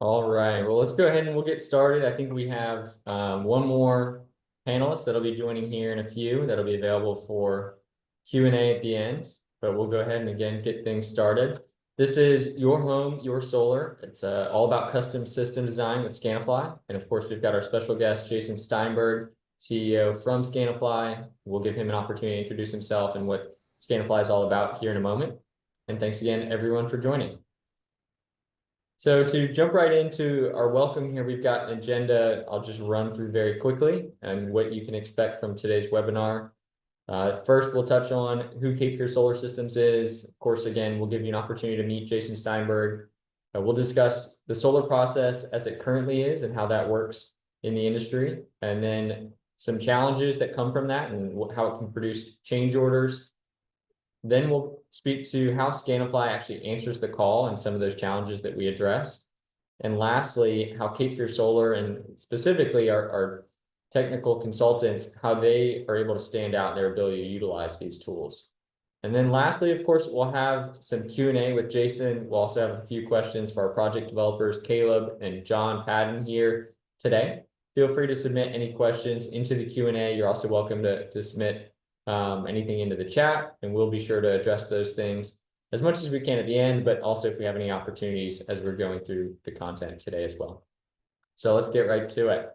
All right, well, let's go ahead and we'll get started. I think we have one more panelist that'll be joining here in a few that'll be available for Q&A at the end, but we'll go ahead and again get things started. This is Your Home, Your Solar. It's all about custom system design with Scanifly. And of course, we've got our special guest, Jason Steinberg, CEO from Scanifly. We'll give him an opportunity to introduce himself and what Scanifly is all about here in a moment. And thanks again, everyone, for joining. So to jump right into our welcome here, we've got an agenda I'll just run through very quickly and what you can expect from today's webinar. First, we'll touch on who Cape Fear Solar Systems is. Of course, again, we'll give you an opportunity to meet Jason Steinberg. We'll discuss the solar process as it currently is and how that works in the industry, and then some challenges that come from that and how it can produce change orders. Then we'll speak to how Scanifly actually answers the call and some of those challenges that we address. And lastly, how Cape Fear Solar and specifically our technical consultants, how they are able to stand out in their ability to utilize these tools. And then lastly, of course, we'll have some Q&A with Jason. We'll also have a few questions for our project developers, Caleb and John Padden here today. Feel free to submit any questions into the Q&A. You're also welcome to submit anything into the chat, and we'll be sure to address those things as much as we can at the end, but also if we have any opportunities as we're going through the content today as well. So let's get right to it.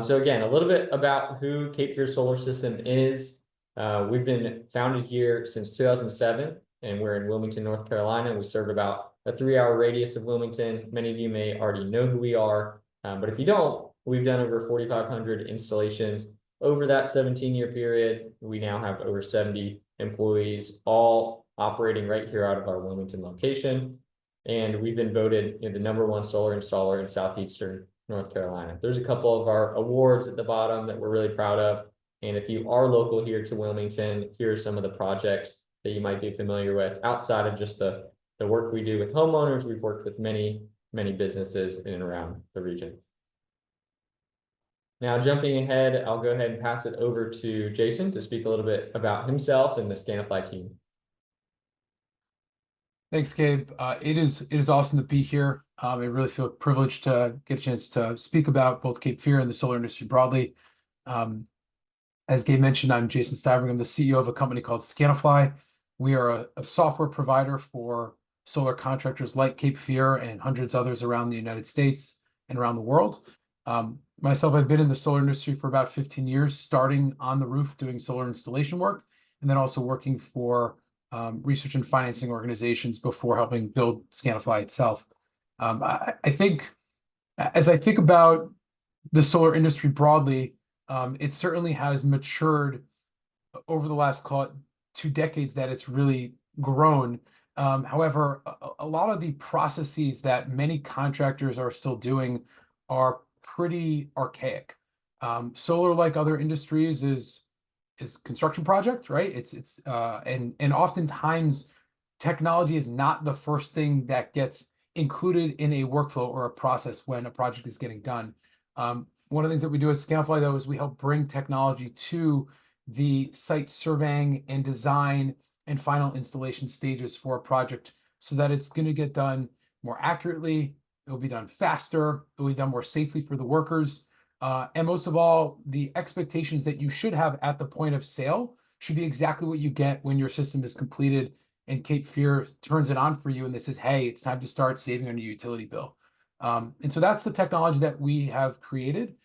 So again, a little bit about who Cape Fear Solar System is. We've been founded here since 2007, and we're in Wilmington, North Carolina. We serve about a 3-hour radius of Wilmington. Many of you may already know who we are, but if you don't, we've done over 4,500 installations over that 17-year period. We now have over 70 employees, all operating right here out of our Wilmington location. And we've been voted the #1 solar installer in Southeastern North Carolina. There's a couple of our awards at the bottom that we're really proud of. And if you are local here to Wilmington, here are some of the projects that you might be familiar with. Outside of just the work we do with homeowners, we've worked with many, many businesses in and around the region. Now, jumping ahead, I'll go ahead and pass it over to Jason to speak a little bit about himself and the Scanifly team. Thanks, Gabe. It is awesome to be here. I really feel privileged to get a chance to speak about both Cape Fear and the solar industry broadly. As Gabe mentioned, I'm Jason Steinberg. I'm the CEO of a company called Scanifly. We are a software provider for solar contractors like Cape Fear and hundreds others around the United States and around the world. Myself, I've been in the solar industry for about 15 years, starting on the roof doing solar installation work, and then also working for research and financing organizations before helping build Scanifly itself. I think, as I think about the solar industry broadly, it certainly has matured over the last, call it, 2 decades that it's really grown. However, a lot of the processes that many contractors are still doing are pretty archaic. Solar, like other industries, is construction project, right? And oftentimes technology is not the first thing that gets included in a workflow or a process when a project is getting done. One of the things that we do at Scanifly, though, is we help bring technology to the site surveying and design and final installation stages for a project so that it's going to get done more accurately, it will be done faster, it will be done more safely for the workers. And most of all, the expectations that you should have at the point of sale should be exactly what you get when your system is completed and Cape Fear turns it on for you and this says, hey, it's time to start saving on your utility bill. And so that's the technology that we have created.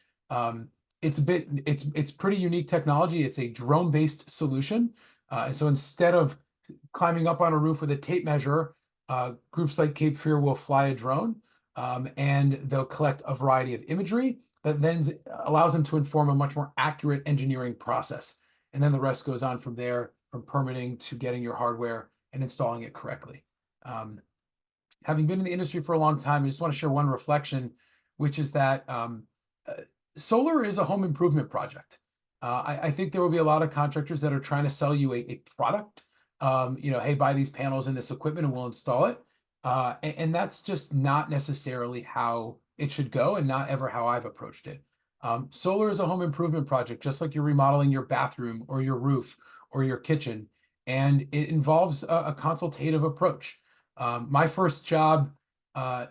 It's pretty unique technology. It's a drone-based solution. And so instead of climbing up on a roof with a tape measure, groups like Cape Fear will fly a drone and they'll collect a variety of imagery that then allows them to inform a much more accurate engineering process. And then the rest goes on from there, from permitting to getting your hardware and installing it correctly. Having been in the industry for a long time, I just want to share one reflection, which is that solar is a home improvement project. I think there will be a lot of contractors that are trying to sell you a product. Hey, buy these panels and this equipment and we'll install it. And that's just not necessarily how it should go and not ever how I've approached it. Solar is a home improvement project, just like you're remodeling your bathroom or your roof or your kitchen. And it involves a consultative approach. My first job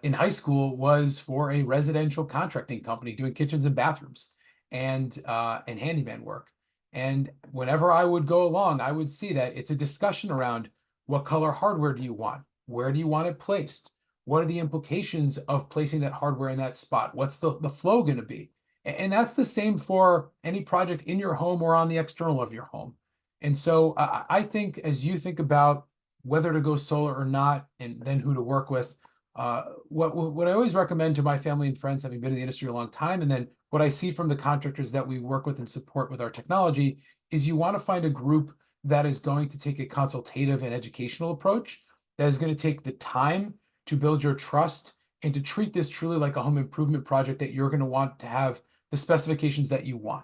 in high school was for a residential contracting company doing kitchens and bathrooms and handyman work. And whenever I would go along, I would see that it's a discussion around what color hardware do you want? Where do you want it placed? What are the implications of placing that hardware in that spot? What's the flow going to be? And that's the same for any project in your home or on the external of your home. And so I think as you think about whether to go solar or not, and then who to work with, what I always recommend to my family and friends, having been in the industry a long time, and then what I see from the contractors that we work with and support with our technology, is you want to find a group that is going to take a consultative and educational approach, that is going to take the time to build your trust and to treat this truly like a home improvement project that you're going to want to have the specifications that you want.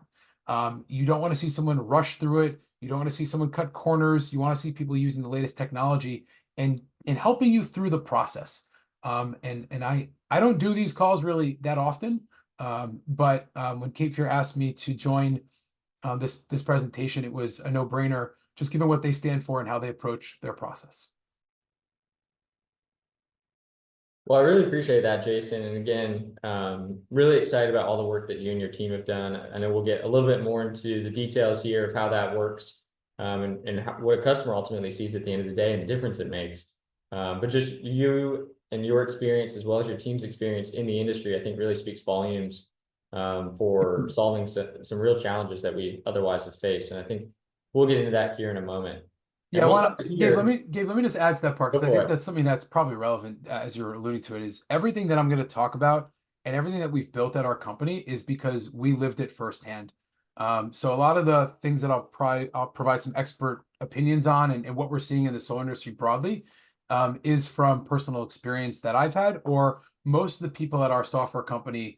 You don't want to see someone rush through it. You don't want to see someone cut corners. You want to see people using the latest technology and helping you through the process. And I don't do these calls really that often, but when Cape Fear asked me to join this presentation, it was a no-brainer, just given what they stand for and how they approach their process. Well, I really appreciate that, Jason. And again, really excited about all the work that you and your team have done. I know we'll get a little bit more into the details here of how that works, and what a customer ultimately sees at the end of the day and the difference it makes. But just you and your experience, as well as your team's experience in the industry, I think really speaks volumes for solving some real challenges that we otherwise have faced. And I think we'll get into that here in a moment. Yeah, And we'll well, start Gabe, here. let me just add to that part, Go because I for think it. that's something that's probably relevant, as you're alluding to it, is everything that I'm going to talk about and everything that we've built at our company is because we lived it firsthand. So a lot of the things that I'll provide some expert opinions on, and what we're seeing in the solar industry broadly, is from personal experience that I've had, or most of the people at our software company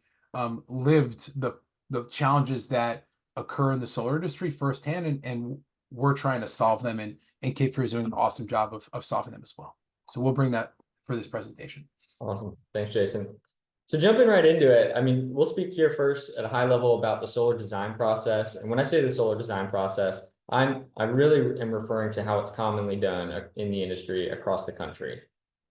lived the challenges that occur in the solar industry firsthand, and we're trying to solve them, and Cape Fear is doing an awesome job of solving them as well. So we'll bring that for this presentation. Awesome. Thanks, Jason. So jumping right into it, I mean, we'll speak here first at a high level about the solar design process. And when I say the solar design process, I really am referring to how it's commonly done in the industry across the country.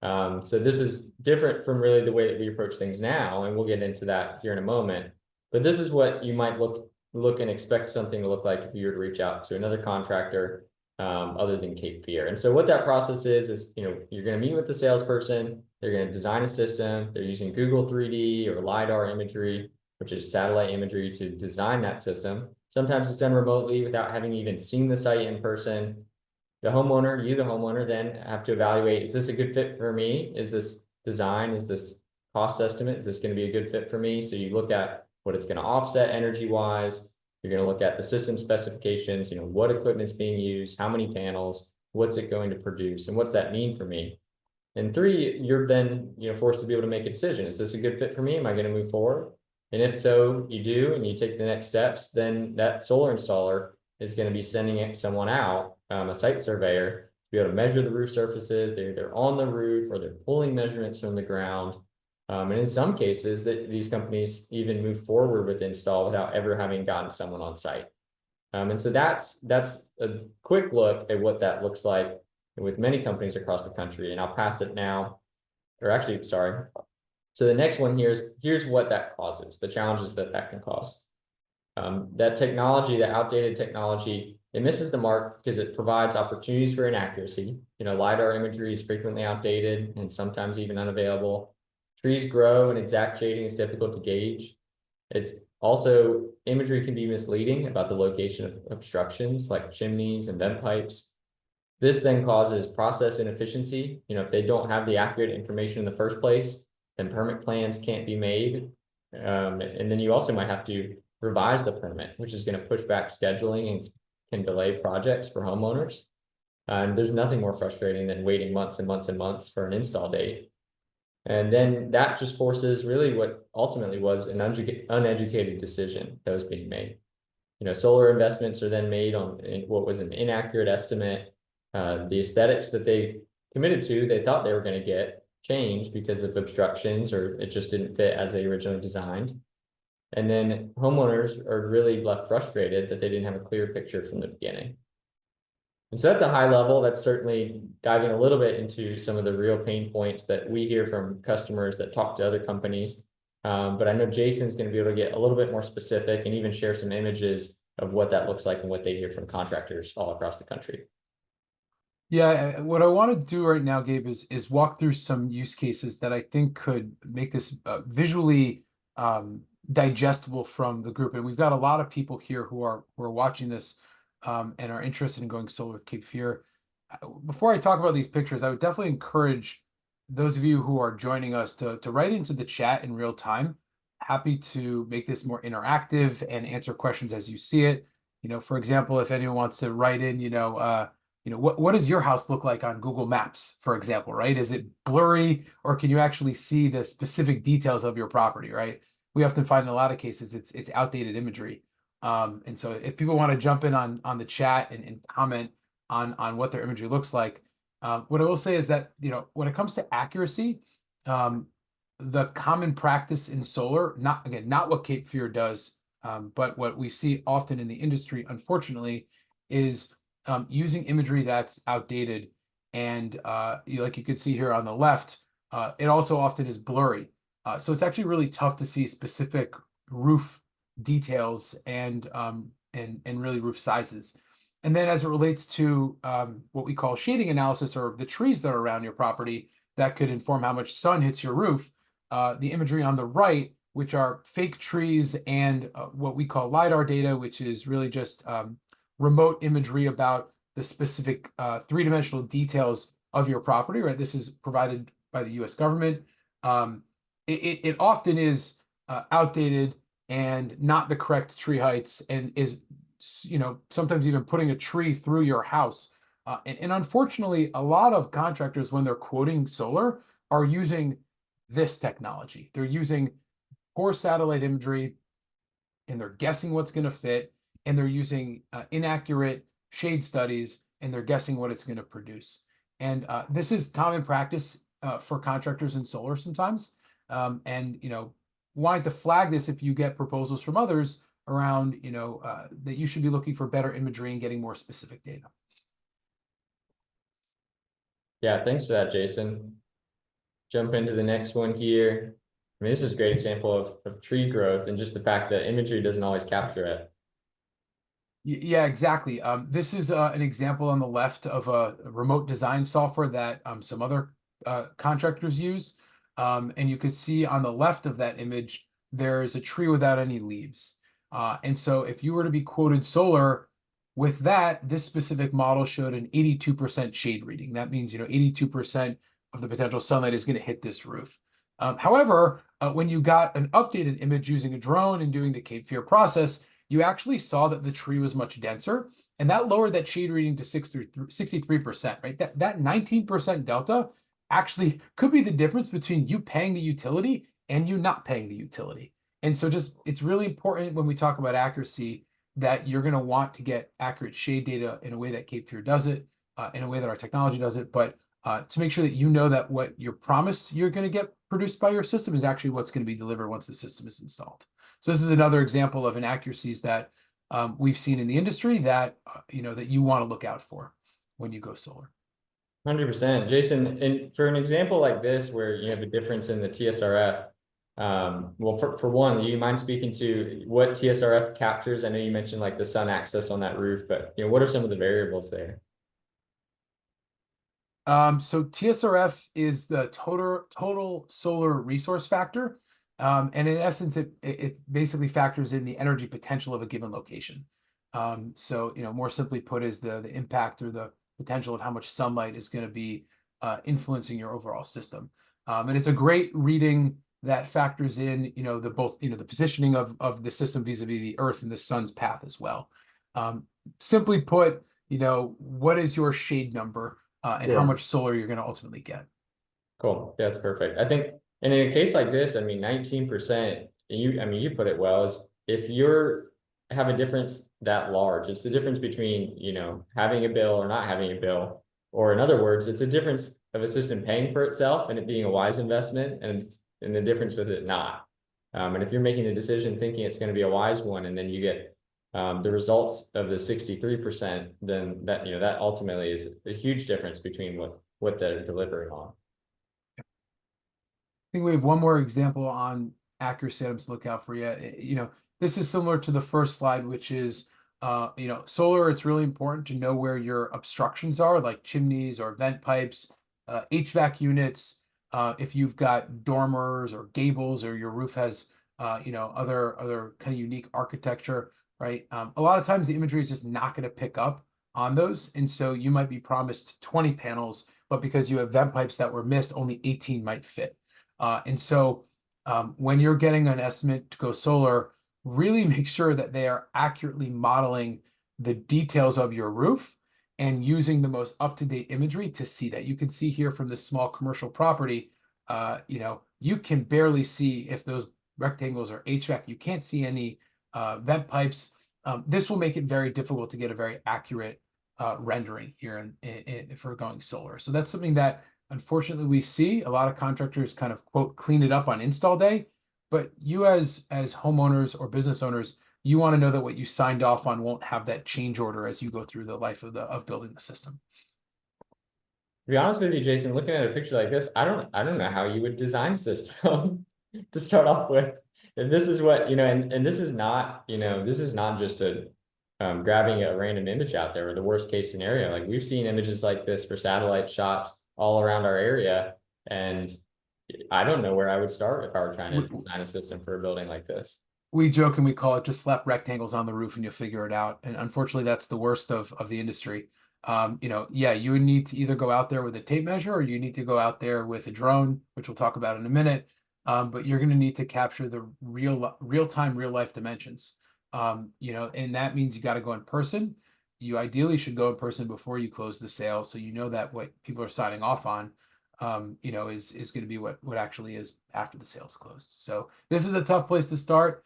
So this is different from really the way that we approach things now, and we'll get into that here in a moment. But this is what you might look and expect something to look like if you were to reach out to another contractor other than Cape Fear. And so what that process is, you know, you're going to meet with the salesperson. They're going to design a system. They're using Google 3D or LiDAR imagery, which is satellite imagery, to design that system. Sometimes it's done remotely without having even seen the site in person. The homeowner, then have to evaluate, is this a good fit for me? Is this design, is this cost estimate, is this going to be a good fit for me? So you look at what it's going to offset energy-wise. You're going to look at the system specifications, you know, what equipment's being used, how many panels, what's it going to produce, and what's that mean for me? And three, you're then, you know, forced to be able to make a decision. Is this a good fit for me? Am I going to move forward? And if so, you do, and you take the next steps, then that solar installer is going to be sending someone out, a site surveyor, to be able to measure the roof surfaces. They're either on the roof or they're pulling measurements from the ground. And in some cases, these companies even move forward with install without ever having gotten someone on site. And so that's a quick look at what that looks like with many companies across the country. And I'll pass it now, or actually, sorry. So the next one here is, here's what that causes, the challenges that can cause. That technology, that outdated technology, it misses the mark because it provides opportunities for inaccuracy. You know, LiDAR imagery is frequently outdated and sometimes even unavailable. Trees grow and exact shading is difficult to gauge. It's also, imagery can be misleading about the location of obstructions like chimneys and vent pipes. This then causes process inefficiency. You know, if they don't have the accurate information in the first place, then permit plans can't be made. And then you also might have to revise the permit, which is going to push back scheduling and can delay projects for homeowners. And there's nothing more frustrating than waiting months and months and months for an install date. And then that just forces really what ultimately was an uneducated decision that was being made. You know, solar investments are then made on what was an inaccurate estimate. The aesthetics that they committed to, they thought they were going to get changed because of obstructions, or it just didn't fit as they originally designed. And then homeowners are really left frustrated that they didn't have a clear picture from the beginning. And so that's a high level. That's certainly diving a little bit into some of the real pain points that we hear from customers that talk to other companies. But I know Jason's going to be able to get a little bit more specific and even share some images of what that looks like and what they hear from contractors all across the country. Yeah, what I want to do right now, Gabe, is walk through some use cases that I think could make this visually digestible from the group. And we've got a lot of people here who are watching this and are interested in going solar with Cape Fear. Before I talk about these pictures, I would definitely encourage those of you who are joining us to write into the chat in real time. Happy to make this more interactive and answer questions as you see it. For example, if anyone wants to write in, what does your house look like on Google Maps, for example, right? Is it blurry, or can you actually see the specific details of your property, right? We often find in a lot of cases it's outdated imagery. And so if people want to jump in on the chat and comment on what their imagery looks like, what I will say is that, when it comes to accuracy, the common practice in solar, not what Cape Fear does, but what we see often in the industry, unfortunately, is using imagery that's outdated. And like you could see here on the left, it also often is blurry. So it's actually really tough to see specific roof details and really roof sizes. And then as it relates to what we call shading analysis, or the trees that are around your property that could inform how much sun hits your roof, the imagery on the right, which are fake trees, and what we call LiDAR data, which is really just remote imagery about the specific three-dimensional details of your property, right? This is provided by the US government. It often is outdated and not the correct tree heights, and is, sometimes even putting a tree through your house. And unfortunately, a lot of contractors, when they're quoting solar, are using this technology. They're using poor satellite imagery, and they're guessing what's going to fit, and they're using inaccurate shade studies, and they're guessing what it's going to produce. And this is common practice for contractors in solar sometimes. And wanting to flag this if you get proposals from others around, that you should be looking for better imagery and getting more specific data. Yeah, thanks for that, Jason. Jump into the next one here. I mean, this is a great example of tree growth, and just the fact that imagery doesn't always capture it. Yeah, exactly. This is an example on the left of a remote design software that some other contractors use. And you could see on the left of that image, there's a tree without any leaves. And so if you were to be quoted solar with that, this specific model showed an 82% shade reading. That means, 82% of the potential sunlight is going to hit this roof. However, when you got an updated image using a drone and doing the Cape Fear process, you actually saw that the tree was much denser, and that lowered that shade reading to 63%, right? That 19% delta actually could be the difference between you paying the utility and you not paying the utility. And so it's really important when we talk about accuracy that you're going to want to get accurate shade data in a way that Cape Fear does it, in a way that our technology does it, but to make sure that that what you're promised you're going to get produced by your system is actually what's going to be delivered once the system is installed. So this is another example of inaccuracies that we've seen in the industry that that you want to look out for when you go solar. 100%. Jason, and for an example like this, where you have a difference in the TSRF, well, for one, do you mind speaking to what TSRF captures? I know you mentioned like the sun axis on that roof, but what are some of the variables there? So TSRF is the total solar resource factor. And in essence, it basically factors in the energy potential of a given location. So, more simply put, is the impact or the potential of how much sunlight is going to be influencing your overall system. And it's a great reading that factors in, the positioning of the system vis-a-vis the Earth and the sun's path as well. Simply put, what is your shade number and how much solar you're going to ultimately get. Cool. That's perfect. I think, and in a case like this, I mean, 19%, you put it well, is if have a difference that large, it's the difference between, having a bill or not having a bill, or in other words, it's a difference of a system paying for itself and it being a wise investment, and the difference with it not. And if you're making a decision thinking it's going to be a wise one, and then you get the results of the 63%, then that, you know, that ultimately is a huge difference between what they're delivering on. I think we have one more example on accuracy items to look out for you. This is similar to the first slide, which is, solar, it's really important to know where your obstructions are, like chimneys or vent pipes, HVAC units, if you've got dormers or gables, or your roof has, other kind of unique architecture, right? A lot of times the imagery is just not going to pick up on those. And so you might be promised 20 panels, but because you have vent pipes that were missed, only 18 might fit. When you're getting an estimate to go solar, really make sure that they are accurately modeling the details of your roof and using the most up-to-date imagery to see that. You can see here from this small commercial property, you can barely see if those rectangles are HVAC. You can't see any vent pipes. This will make it very difficult to get a very accurate rendering here for going solar. So that's something that unfortunately we see a lot of contractors kind of quote clean it up on install day, but you as homeowners or business owners, you want to know that what you signed off on won't have that change order as you go through the life of building the system. To be honest with you, Jason, looking at a picture like this, I don't know how you would design a system to start off with. And this is what, and this is not, this is not just grabbing a random image out there or the worst case scenario. Like we've seen images like this for satellite shots all around our area, and I don't know where I would start if I were trying to design a system for a building like this. We joke and we call it just slap rectangles on the roof and you'll figure it out. And unfortunately, that's the worst of the industry. You would need to either go out there with a tape measure or you need to go out there with a drone, which we'll talk about in a minute. But you're going to need to capture the real-time, real-life dimensions. And that means you got to go in person. You ideally should go in person before you close the sale, so you know that what people are signing off on, is going to be what actually is after the sale's closed. So this is a tough place to start.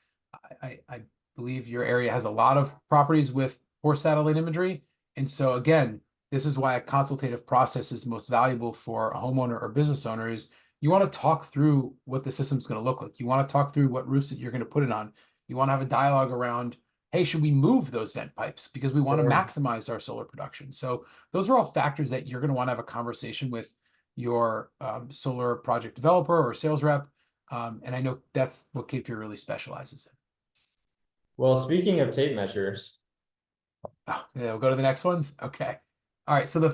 I believe your area has a lot of properties with poor satellite imagery. And so again, this is why a consultative process is most valuable for a homeowner or business owner. Is you want to talk through what the system's going to look like. You want to talk through what roofs that you're going to put it on. You want to have a dialogue around, hey, should we move those vent pipes because we want to maximize our solar production? So those are all factors that you're going to want to have a conversation with your solar project developer or sales rep. And I know that's what Cape Fear really specializes in. Well, speaking of tape measures. Oh, yeah, we'll go to the next ones. Okay. All right. So the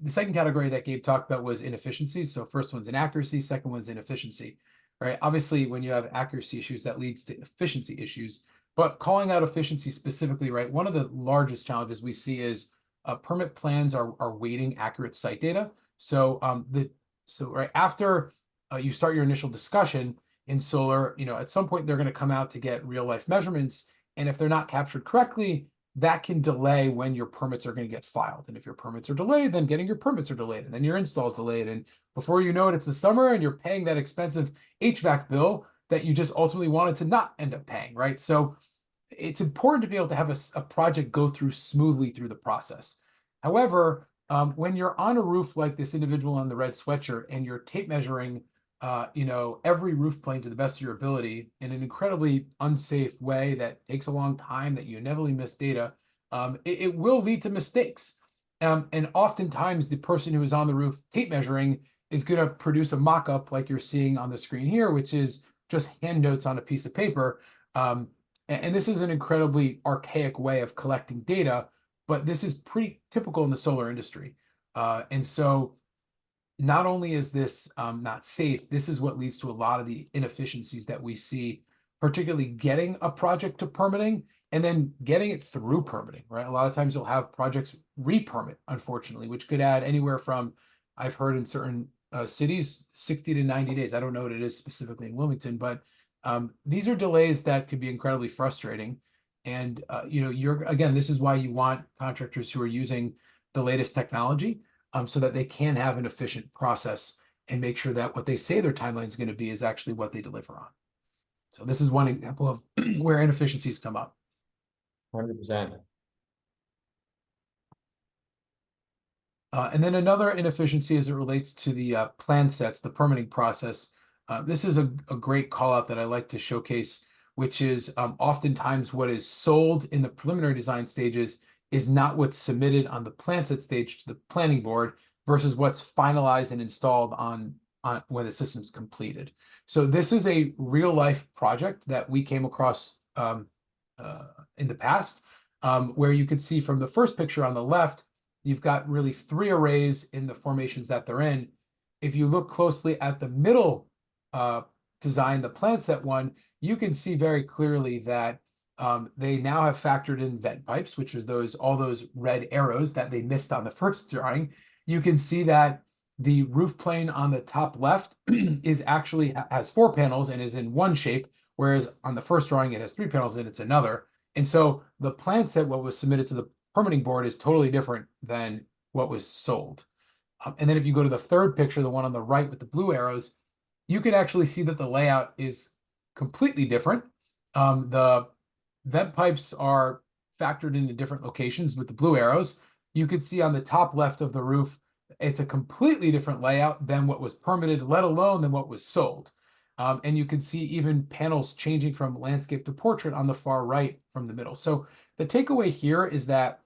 second category that Gabe talked about was inefficiencies. So first one's inaccuracy, second one's inefficiency, right? Obviously, when you have accuracy issues, that leads to efficiency issues. But calling out efficiency specifically, right? One of the largest challenges we see is permit plans are weighting accurate site data. So right after you start your initial discussion in solar, at some point they're going to come out to get real life measurements, and if they're not captured correctly, that can delay when your permits are going to get filed. And if your permits are delayed, then getting your permits are delayed, and then your install is delayed, and before you know it, it's the summer, and you're paying that expensive HVAC bill that you just ultimately wanted to not end up paying, right? So it's important to be able to have a project go through smoothly through the process. However, when you're on a roof like this individual on the red sweatshirt and you're tape measuring, every roof plane to the best of your ability in an incredibly unsafe way that takes a long time, that you inevitably miss data, it will lead to mistakes. And oftentimes the person who is on the roof tape measuring is going to produce a mock-up like you're seeing on the screen here, which is just hand notes on a piece of paper. And this is an incredibly archaic way of collecting data, but this is pretty typical in the solar industry. And so not only is this not safe, this is what leads to a lot of the inefficiencies that we see, particularly getting a project to permitting and then getting it through permitting, right? A lot of times you'll have projects re-permit, unfortunately, which could add anywhere from, I've heard in certain cities, 60 to 90 days. I don't know what it is specifically in Wilmington, but these are delays that could be incredibly frustrating. And, again, this is why you want contractors who are using the latest technology so that they can have an efficient process and make sure that what they say their timeline is going to be is actually what they deliver on. So this is one example of where inefficiencies come up. 100%. And then another inefficiency as it relates to the plan sets, the permitting process. This is a great call out that I like to showcase which is oftentimes what is sold in the preliminary design stages is not what's submitted on the plan set stage to the planning board versus what's finalized and installed on when the system's completed. So this is a real life project that we came across in the past, where you could see from the first picture on the left, you've got really 3 arrays in the formations that they're in. If you look closely at the middle design, the plan set one, you can see very clearly that they now have factored in vent pipes, which is all those red arrows that they missed on the first drawing. You can see that the roof plane on the top left is actually has 4 panels and is in one shape, whereas on the first drawing it has 3 panels and it's another. And so the plan set, what was submitted to the permitting board, is totally different than what was sold. And then if you go to the third picture, the one on the right with the blue arrows, you can actually see that the layout is completely different. The vent pipes are factored into different locations with the blue arrows. You can see on the top left of the roof, it's a completely different layout than what was permitted, let alone than what was sold. And you can see even panels changing from landscape to portrait on the far right from the middle. So the takeaway here is that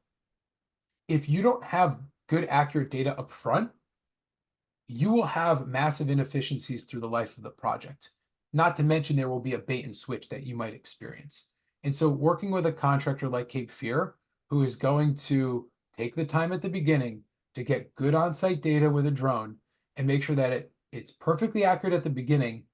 if you don't have good, accurate data up front, you will have massive inefficiencies through the life of the project. Not to mention there will be a bait and switch that you might experience. And so working with a contractor like Cape Fear, who is going to take the time at the beginning to get good on-site data with a drone and make sure that it's perfectly accurate at the beginning,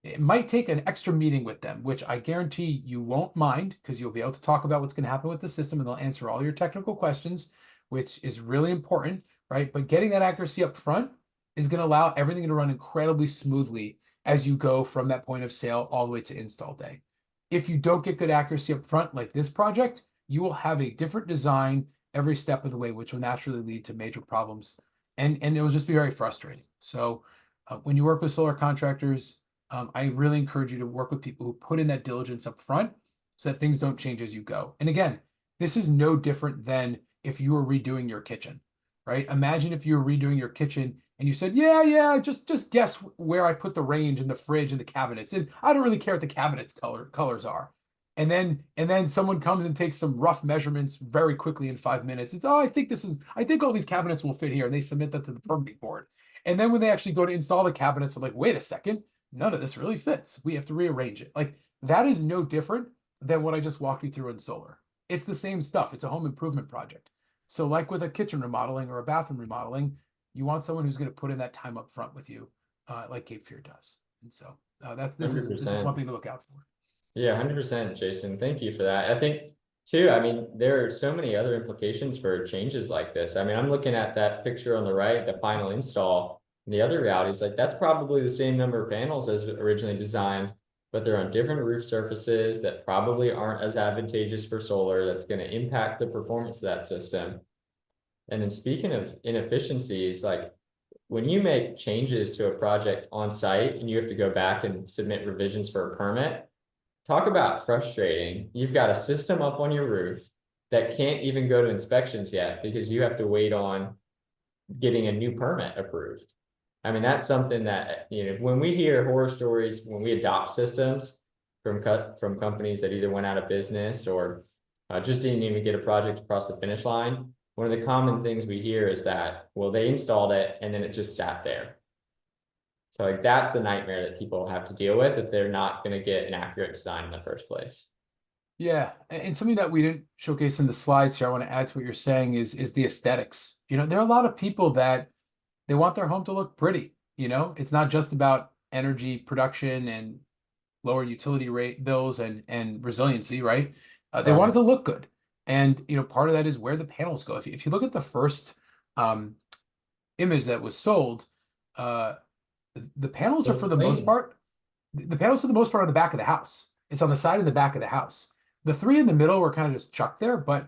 it might take an extra meeting with them, which I guarantee you won't mind, because you'll be able to talk about what's going to happen with the system and they'll answer all your technical questions, which is really important, right? But getting that accuracy up front is going to allow everything to run incredibly smoothly as you go from that point of sale all the way to install day. If you don't get good accuracy up front, like this project, you will have a different design every step of the way, which will naturally lead to major problems, and it will just be very frustrating. So when you work with solar contractors, I really encourage you to work with people who put in that diligence up front so that things don't change as you go. And again, this is no different than if you were redoing your kitchen, right? Imagine if you were redoing your kitchen and you said, yeah, just guess where I put the range and the fridge and the cabinets. And I don't really care what the cabinets colors are. And then someone comes and takes some rough measurements very quickly in 5 minutes. It's, I think all these cabinets will fit here. And they submit that to the permitting board. And then when they actually go to install the cabinets, they're like, wait a second, none of this really fits. We have to rearrange it. Like, that is no different than what I just walked you through in solar. It's the same stuff. It's a home improvement project. So like with a kitchen remodeling or a bathroom remodeling, you want someone who's going to put in that time up front with you, like Cape Fear does. And so this is one thing to look out for. Yeah, 100%, Jason. Thank you for that. I think too, I mean, there are so many other implications for changes like this. I mean, I'm looking at that picture on the right, the final install. And the other reality is like that's probably the same number of panels as originally designed, but they're on different roof surfaces that probably aren't as advantageous for solar. That's going to impact the performance of that system. And then speaking of inefficiencies, like when you make changes to a project on site and you have to go back and submit revisions for a permit, talk about frustrating. You've got a system up on your roof that can't even go to inspections yet because you have to wait on getting a new permit approved. I mean, that's something that, you know, when we hear horror stories, when we adopt systems from companies that either went out of business or just didn't even get a project across the finish line, one of the common things we hear is that, well, they installed it and then it just sat there. So like that's the nightmare that people have to deal with if they're not going to get an accurate design in the first place. Yeah, and something that we didn't showcase in the slides here, I want to add to what you're saying is the aesthetics. You know, there are a lot of people that they want their home to look pretty. You know, it's not just about energy production and lower utility rate bills and resiliency, right? They want it to look good. And, you know, part of that is where the panels go. If you look at the first image that was sold, the panels are for the most part, the panels for the most part on the back of the house. It's on the side and the back of the house. The 3 in the middle were kind of just chucked there, but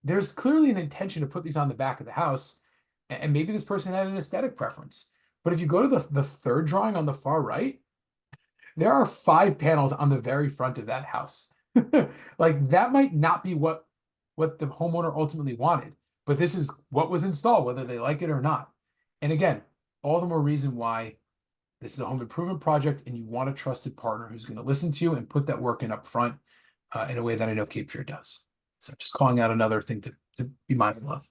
there's clearly an intention to put these on the back of the house. And maybe this person had an aesthetic preference. But if you go to the third drawing on the far right, there are 5 panels on the very front of that house. Like that might not be what the homeowner ultimately wanted, but this is what was installed, whether they like it or not. And again, all the more reason why This is a home improvement project, and you want a trusted partner who's going to listen to you and put that work in up front in a way that I know Cape Fear does. So just calling out another thing to be mindful of.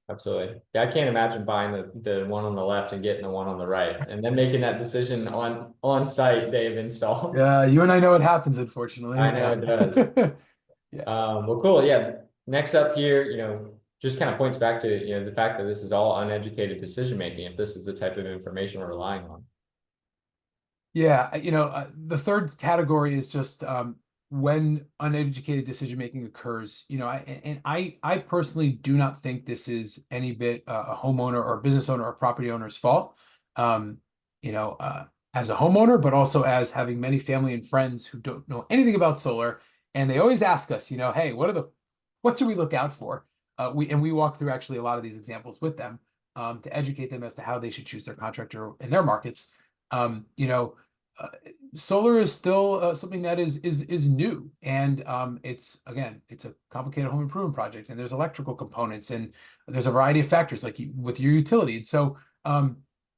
Absolutely. Yeah, I can't imagine buying the one on the left and getting the one on the right, and then making that decision on site day of install. Yeah, you and I know what happens, unfortunately. I know Yeah. it does. Yeah. Well, cool. Yeah. Next up here, just kind of points back to, the fact that this is all uneducated decision making, if this is the type of information we're relying on. Yeah, the third category is just when uneducated decision making occurs. I personally do not think this is any bit a homeowner or a business owner or property owner's fault. Um, as a homeowner, but also as having many family and friends who don't know anything about solar, and they always ask us, hey, what should we look out for? We walk through actually a lot of these examples with them to educate them as to how they should choose their contractor in their markets. Um, you know, uh, Solar is still something that is new, and it's a complicated home improvement project, and there's electrical components, and there's a variety of factors like with your utility, and so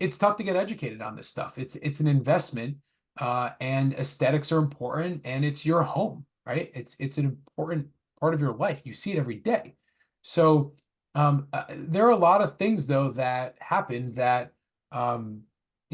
it's tough to get educated on this stuff. It's an investment, and aesthetics are important, and it's your home, right? It's an important part of your life. You see it every day, so there are a lot of things though that happen that um,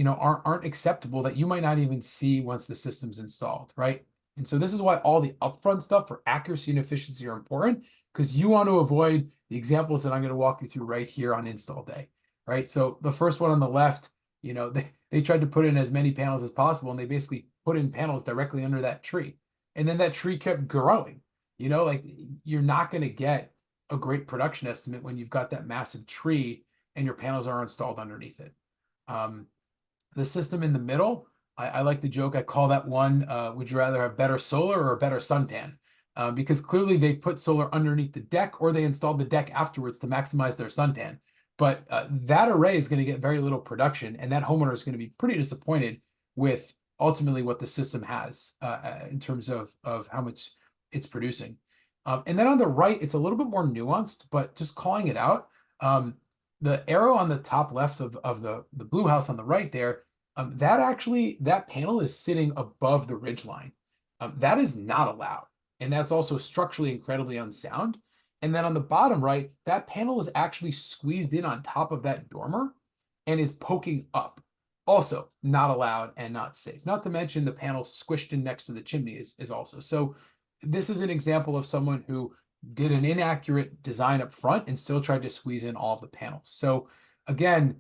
aren't acceptable that you might not even see once the system's installed, right? And so this is why all the upfront stuff for accuracy and efficiency are important, because you want to avoid the examples that I'm going to walk you through right here on install day, right? So the first one on the left, they tried to put in as many panels as possible, and they basically put in panels directly under that tree. And then that tree kept growing. Like you're not going to get a great production estimate when you've got that massive tree and your panels are installed underneath it. The system in the middle, I like to joke, I call that one, would you rather have better solar or a better suntan? Because clearly they put solar underneath the deck, or they installed the deck afterwards to maximize their suntan. But that array is going to get very little production, and that homeowner is going to be pretty disappointed with ultimately what the system has in terms of how much it's producing. And then on the right, it's a little bit more nuanced, but just calling it out. The arrow on the top left of the blue house on the right there, that panel is sitting above the ridge line. That is not allowed. And that's also structurally incredibly unsound. And then on the bottom right, that panel is actually squeezed in on top of that dormer and is poking up. Also not allowed and not safe. Not to mention the panel squished in next to the chimney is also. So this is an example of someone who did an inaccurate design up front and still tried to squeeze in all of the panels. So again,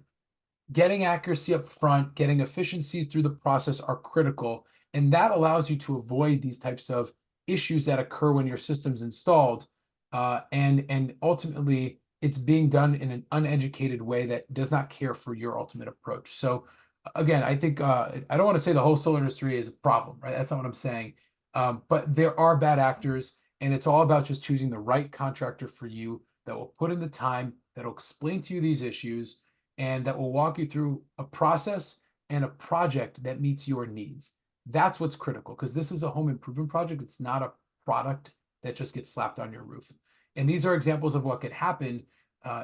getting accuracy up front, getting efficiencies through the process are critical. And that allows you to avoid these types of issues that occur when your system's installed. And ultimately, it's being done in an uneducated way that does not care for your ultimate approach. So again, I think I don't want to say the whole solar industry is a problem, right? That's not what I'm saying. But there are bad actors, and it's all about just choosing the right contractor for you that will put in the time, that will explain to you these issues, and that will walk you through a process and a project that meets your needs. That's what's critical, because this is a home improvement project. It's not a product that just gets slapped on your roof. And these are examples of what could happen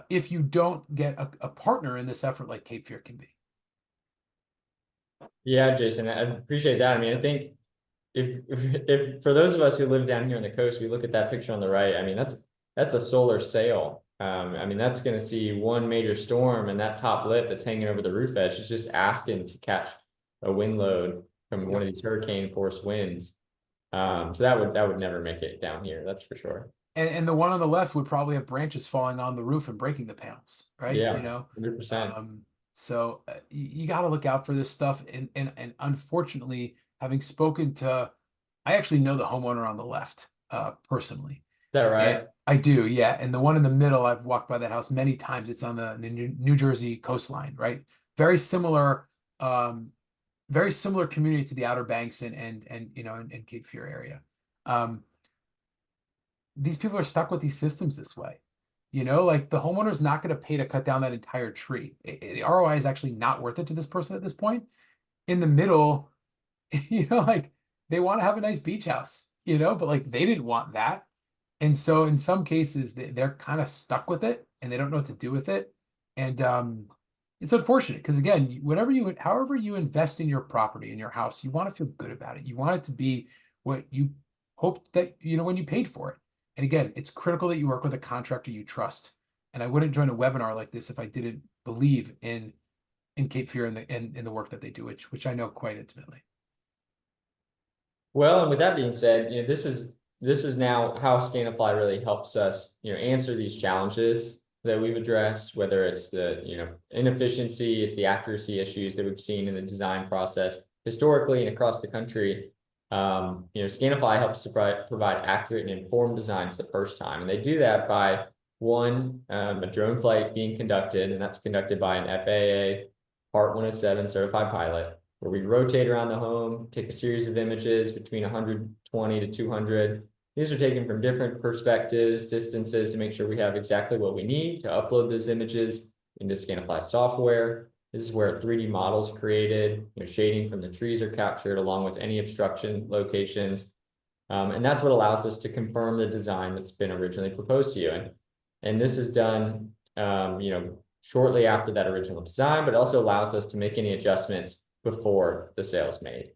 if you don't get a partner in this effort like Cape Fear can be. Yeah, Jason, I appreciate that. I mean, I think if for those of us who live down here on the coast, we look at that picture on the right. I mean, that's a solar sail. I mean, that's going to see one major storm, and that top lip that's hanging over the roof edge is just asking to catch a wind load from one of these hurricane force winds. So that would never make it down here. That's for sure. And the one on the left would probably have branches falling on the roof and breaking the panels, right? Yeah, 100%. So you got to look out for this stuff. And unfortunately, having spoken to, I actually know the homeowner on the left personally. Is that right? And I do, yeah. And the one in the middle, I've walked by that house many times. It's on the New Jersey coastline, right? Very similar, very similar community to the Outer Banks and Cape Fear area. These people are stuck with these systems this way. Like the homeowner's not going to pay to cut down that entire tree. The ROI is actually not worth it to this person at this point. In the middle, like they want to have a nice beach house, but like they didn't want that. And so in some cases, they're kind of stuck with it and they don't know what to do with it. And It's unfortunate because again, however you invest in your property, in your house, you want to feel good about it. You want it to be what you hoped that, when you paid for it. And again, it's critical that you work with a contractor you trust. And I wouldn't join a webinar like this if I didn't believe in Cape Fear and in the work that they do, which I know quite intimately. Well, and with that being said, this is now how Scanifly really helps us, answer these challenges that we've addressed, whether it's the, inefficiency, it's the accuracy issues that we've seen in the design process historically and across the country. Scanify helps to provide accurate and informed designs the first time. And they do that by one, a drone flight being conducted, and that's conducted by an FAA Part 107 certified pilot, where we rotate around the home, take a series of images between 120 to 200. These are taken from different perspectives, distances, to make sure we have exactly what we need to upload those images into Scanifly software. This is where 3D models created, shading from the trees are captured along with any obstruction locations. And that's what allows us to confirm the design that's been originally proposed to you. And this is done, shortly after that original design, but also allows us to make any adjustments before the sale is made.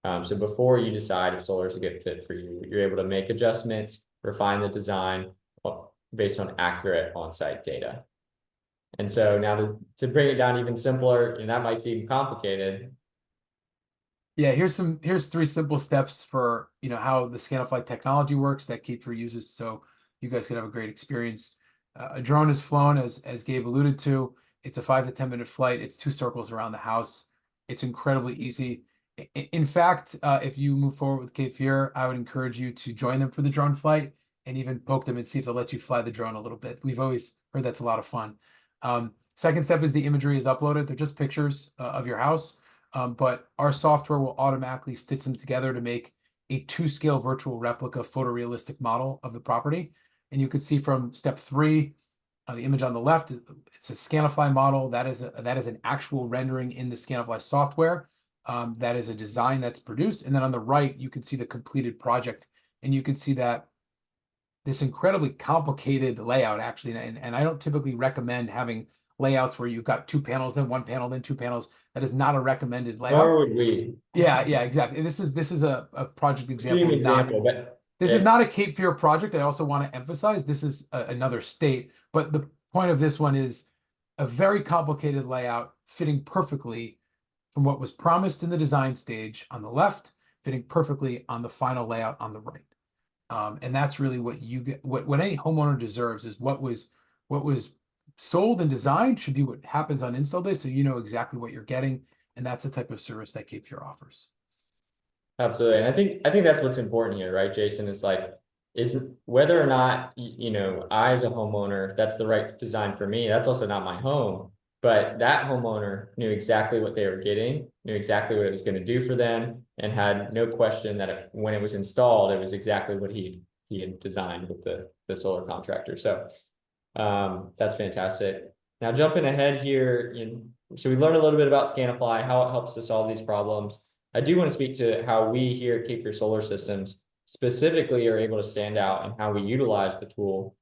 So before you decide if solar is a good fit for you, you're able to make adjustments, refine the design based on accurate on-site data. And so now to bring it down even simpler, and that might seem complicated. Yeah, here's 3 simple steps for how the Scanifly technology works that Cape Fear uses, so you guys can have a great experience. A drone is flown, as Gabe alluded to. It's a 5 to 10 minute flight. It's 2 circles around the house. It's incredibly easy. In fact, if you move forward with Cape Fear, I would encourage you to join them for the drone flight and even poke them and see if they'll let you fly the drone a little bit. We've always heard that's a lot of fun. Second step is the imagery is uploaded. They're just pictures of your house, but our software will automatically stitch them together to make a 2-scale virtual replica photorealistic model of the property. And you can see from step 3, the image on the left, it's a Scanifly model. That is an actual rendering in the Scanifly software. That is a design that's produced. And then on the right, you can see the completed project. And you can see that this incredibly complicated layout, actually. And I don't typically recommend having layouts where you've got 2 panels, then 1 panel, then 2 panels. That is not a recommended layout. Nor would we. Yeah, exactly. This is a project example. Extreme example, but this is not a Cape Fear project. I also want to emphasize this is another state, but the point of this one is a very complicated layout fitting perfectly from what was promised in the design stage on the left, fitting perfectly on the final layout on the right. And that's really what you get. What any homeowner deserves is what was sold and designed should be what happens on install day, so you know exactly what you're getting, and that's the type of service that Cape Fear offers. Absolutely. And I think that's what's important here, right, Jason, is whether or not, I as a homeowner, if that's the right design for me, that's also not my home, but that homeowner knew exactly what they were getting, knew exactly what it was going to do for them, and had no question that when it was installed, it was exactly what he had designed with the solar contractor. So that's fantastic. Now jumping ahead here, so we learned a little bit about Scanifly, how it helps to solve these problems. I do want to speak to how we here at Cape Fear Solar Systems specifically are able to stand out and how we utilize the tool.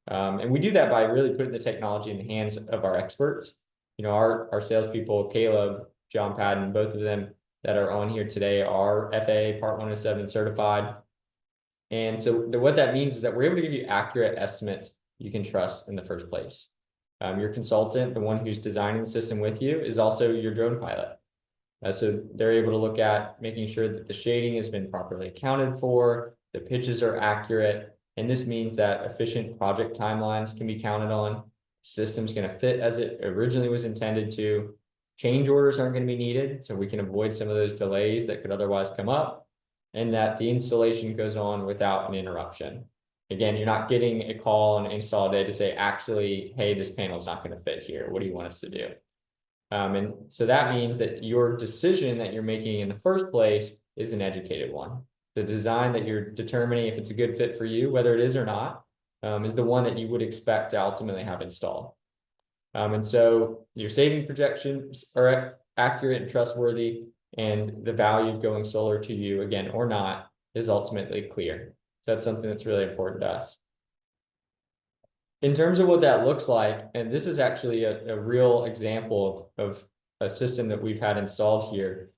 And we do that by really putting the technology in the hands of our experts. Our salespeople, Caleb, John Padden, both of them that are on here today are FAA Part 107 certified. And so what that means is that we're able to give you accurate estimates you can trust in the first place. Your consultant, the one who's designing the system with you, is also your drone pilot. So they're able to look at making sure that the shading has been properly accounted for, the pitches are accurate, and this means that efficient project timelines can be counted on. System's going to fit as it originally was intended to. Change orders aren't going to be needed, so we can avoid some of those delays that could otherwise come up, and that the installation goes on without an interruption. Again, you're not getting a call on install day to say, actually, hey, this panel's not going to fit here. What do you want us to do? And so that means that your decision that you're making in the first place is an educated one. The design that you're determining if it's a good fit for you, whether it is or not, is the one that you would expect to ultimately have installed. And so your saving projections are accurate and trustworthy, and the value of going solar to you, again, or not, is ultimately clear. So that's something that's really important to us. in terms of what that looks like, and this is actually a real example of a system that we've had installed here.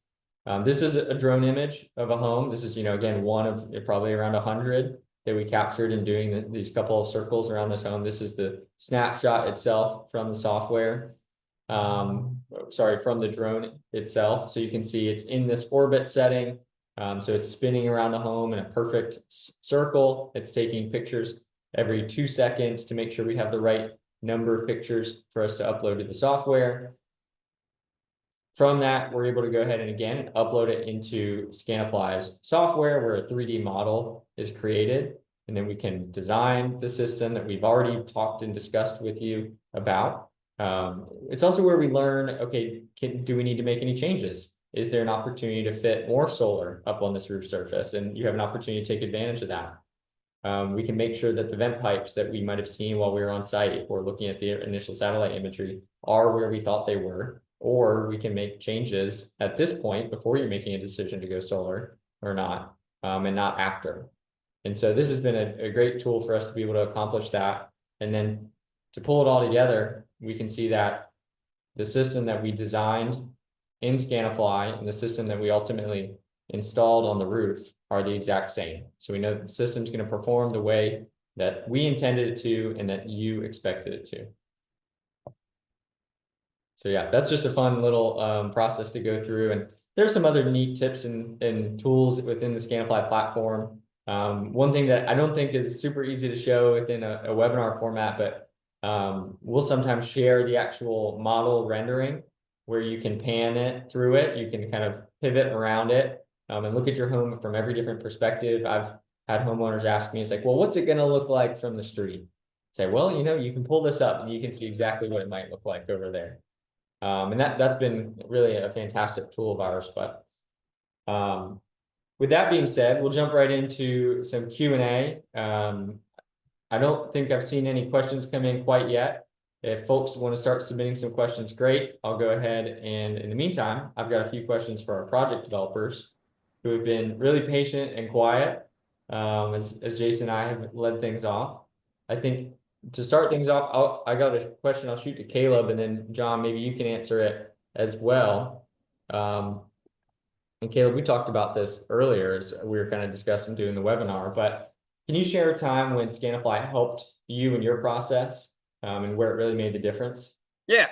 This is a drone image of a home. This is, again, one of probably around 100 that we captured in doing these couple of circles around this home. This is the snapshot itself from the software. Sorry, from the drone itself. So you can see it's in this orbit setting. So it's spinning around the home in a perfect circle. It's taking pictures every 2 seconds to make sure we have the right number of pictures for us to upload to the software. From that, we're able to go ahead and again upload it into Scanifly's software where a 3D model is created. And then we can design the system that we've already talked and discussed with you about. It's also where we learn, okay, do we need to make any changes? Is there an opportunity to fit more solar up on this roof surface? And you have an opportunity to take advantage of that. We can make sure that the vent pipes that we might have seen while we were on site or looking at the initial satellite imagery are where we thought they were. Or we can make changes at this point before you're making a decision to go solar or not, and not after. And so this has been a great tool for us to be able to accomplish that. And then to pull it all together, we can see that the system that we designed in Scanifly and the system that we ultimately installed on the roof are the exact same. So we know that the system's going to perform the way that we intended it to and that you expected it to. So yeah, that's just a fun little process to go through. And there's some other neat tips and tools within the Scanifly platform. One thing that I don't think is super easy to show within a webinar format, but we'll sometimes share the actual model rendering where you can pan it through it. You can kind of pivot around it and look at your home from every different perspective. I've had homeowners ask me, it's like, well, what's it going to look like from the street? Say, well, you can pull this up and you can see exactly what it might look like over there. And that's been really a fantastic tool of ours. But with that being said, we'll jump right into some Q&A. I don't think I've seen any questions come in quite yet. If folks want to start submitting some questions, great. I'll go ahead, and in the meantime, I've got a few questions for our project developers who have been really patient and quiet as Jason and I have led things off. I think to start things off, I got a question I'll shoot to Caleb, and then John, maybe you can answer it as well. And Caleb, we talked about this earlier as we were kind of discussing doing the webinar, but can you share a time when Scanifly helped you in your process and where it really made the difference? Yeah,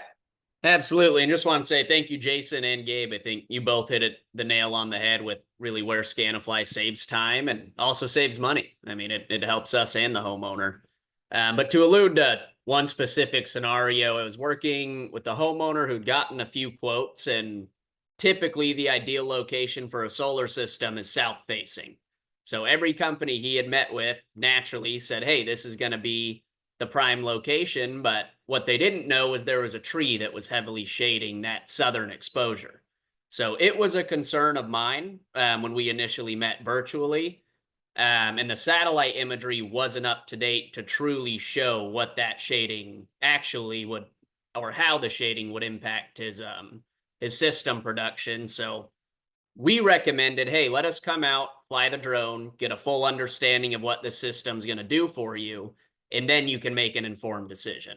absolutely. And just want to say thank you, Jason and Gabe. I think you both hit the nail on the head with really where Scanifly saves time and also saves money. I mean, it helps us and the homeowner. But to allude to one specific scenario, I was working with the homeowner who'd gotten a few quotes, and typically the ideal location for a solar system is south-facing. So every company he had met with naturally said, hey, this is going to be the prime location, but what they didn't know was there was a tree that was heavily shading that southern exposure. So it was a concern of mine when we initially met virtually. And the satellite imagery wasn't up to date to truly show what that shading actually would, or how the shading would impact his system production. So we recommended, hey, let us come out, fly the drone, get a full understanding of what the system's going to do for you, and then you can make an informed decision.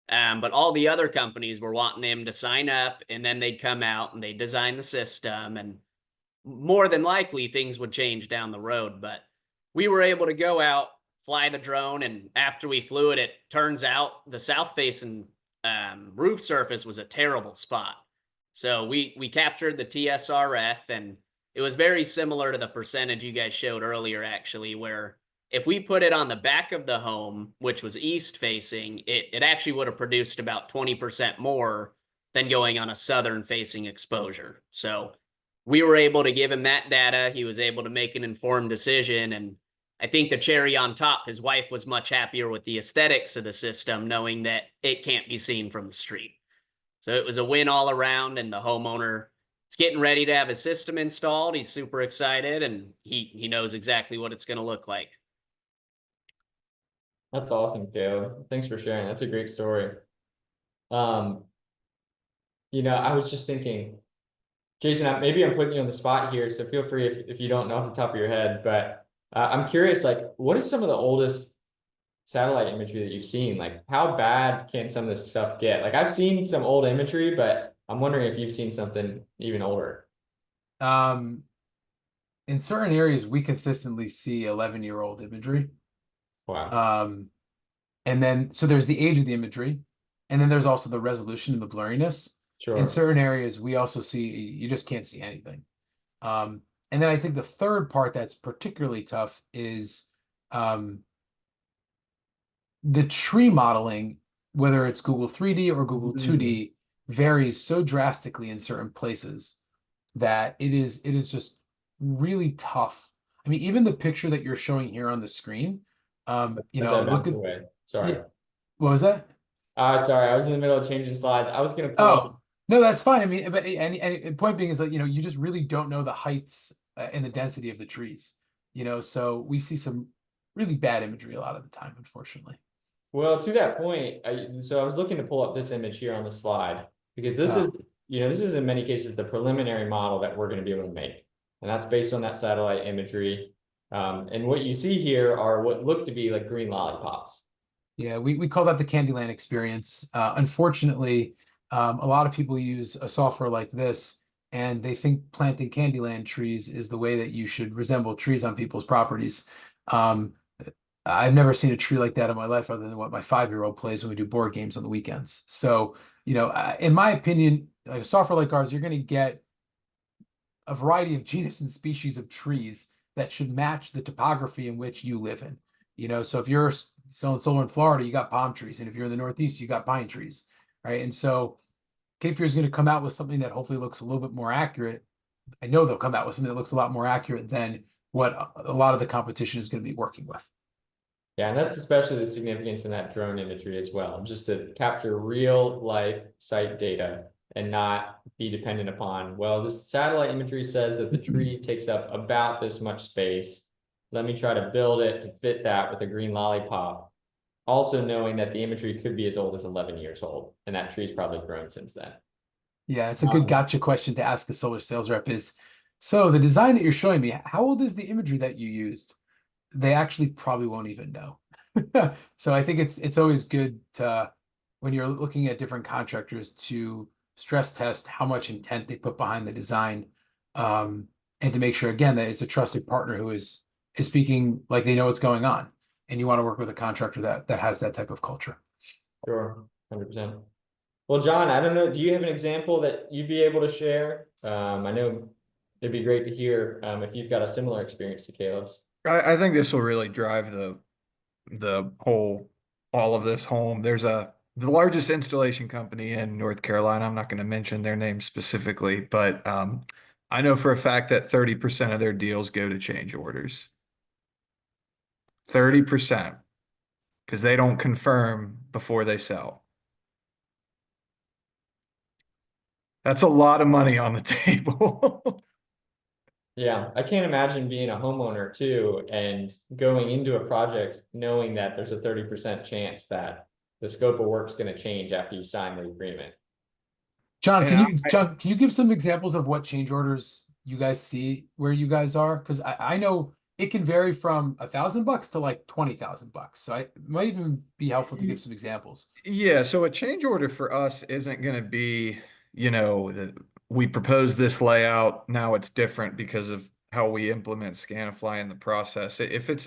But all the other companies were wanting him to sign up, and then they'd come out and they'd design the system, and more than likely things would change down the road. But we were able to go out, fly the drone, and after we flew it, it turns out the south-facing roof surface was a terrible spot. So we captured the TSRF, and it was very similar to the percentage you guys showed earlier, actually, where if we put it on the back of the home, which was east-facing, it actually would have produced about 20% more than going on a southern-facing exposure. So we were able to give him that data. He was able to make an informed decision. And I think the cherry on top, his wife was much happier with the aesthetics of the system, knowing that it can't be seen from the street. So it was a win all around, and the homeowner is getting ready to have his system installed. He's super excited, and he knows exactly what it's going to look like. That's awesome, Caleb. Thanks for sharing. That's a great story. I was just thinking, Jason, maybe I'm putting you on the spot here, so feel free if you don't know off the top of your head, but I'm curious, like, what is some of the oldest satellite imagery that you've seen, like how bad can some of this stuff get? Like I've seen some old imagery, but I'm wondering if you've seen something even older. Um, in certain areas, we consistently see 11-year-old imagery. Wow. Um, and then so there's the age of the imagery, and then there's also the resolution and the blurriness. In Sure. certain areas, we also see you just can't see anything. And then I think the third part that's particularly tough is um, the tree modeling, whether it's Google 3D or Google Mm. 2D, varies so drastically in certain places that it is just really tough. I mean, even the picture that you're showing here on the screen, As I look bounce at away. yeah, Sorry. what was that? Sorry, I was in the middle of changing slides. I was gonna pull up. Oh, no, that's fine. I mean, but and point being is that you just really don't know the heights and the density of the trees. So we see some really bad imagery a lot of the time, unfortunately. Well, to that point, so I was looking to pull up this image here on the slide because this is, Oh, this is in many cases the preliminary model that we're going to be able to make. And that's based on that satellite imagery. And what you see here are what look to be like green lollipops. yeah, we call that the Candyland experience. Unfortunately, a lot of people use a software like this, and they think planting Candyland trees is the way that you should resemble trees on people's properties. Um, I've never seen a tree like that in my life, other than what my 5-year-old plays when we do board games on the weekends. So, in my opinion, like a software like ours, you're going to get a variety of genus and species of trees that should match the topography in which you live in. So if you're selling solar in Florida, you got palm trees, and if you're in the Northeast, you got pine trees, right? And so Cape Fear is going to come out with something that hopefully looks a little bit more accurate. I know they'll come out with something that looks a lot more accurate than what a lot of the competition is going to be working with. Yeah, and that's especially the significance in that drone imagery as well, just to capture real life site data and not be dependent upon, well, this satellite imagery says that the tree takes up about this much space. Let me try to build it to fit that with a green lollipop. Also knowing that the imagery could be as old as 11 years old, and that tree's probably grown since then. Yeah, it's a good Um, gotcha question to ask a solar sales rep is, so the design that you're showing me, how old is the imagery that you used? They actually probably won't even know. So I think it's always good to, when you're looking at different contractors, to stress test how much intent they put behind the design, and to make sure again that it's a trusted partner who is speaking like they know what's going on, and you want to work with a contractor that has that type of culture. sure, 100%. Well, John, I don't know, do you have an example that you'd be able to share? I know it'd be great to hear if you've got a similar experience to Caleb's. I think this will really drive the whole all of this home. There's the largest installation company in North Carolina. I'm not going to mention their name specifically, but I know for a fact that 30% of their deals go to change orders. 30%, because they don't confirm before they sell. That's a lot of money on the table. Yeah, I can't imagine being a homeowner too and going into a project knowing that there's a 30% chance that the scope of work's going to change after you sign the agreement. John, And John, can you give some examples of what change orders you guys see where you guys are? Because I know it can vary from $1,000 to like $20,000. So it might even be helpful to give some examples. Yeah, so a change order for us isn't going to be, we propose this layout, now it's different because of how we implement Scanifly in the process. If it's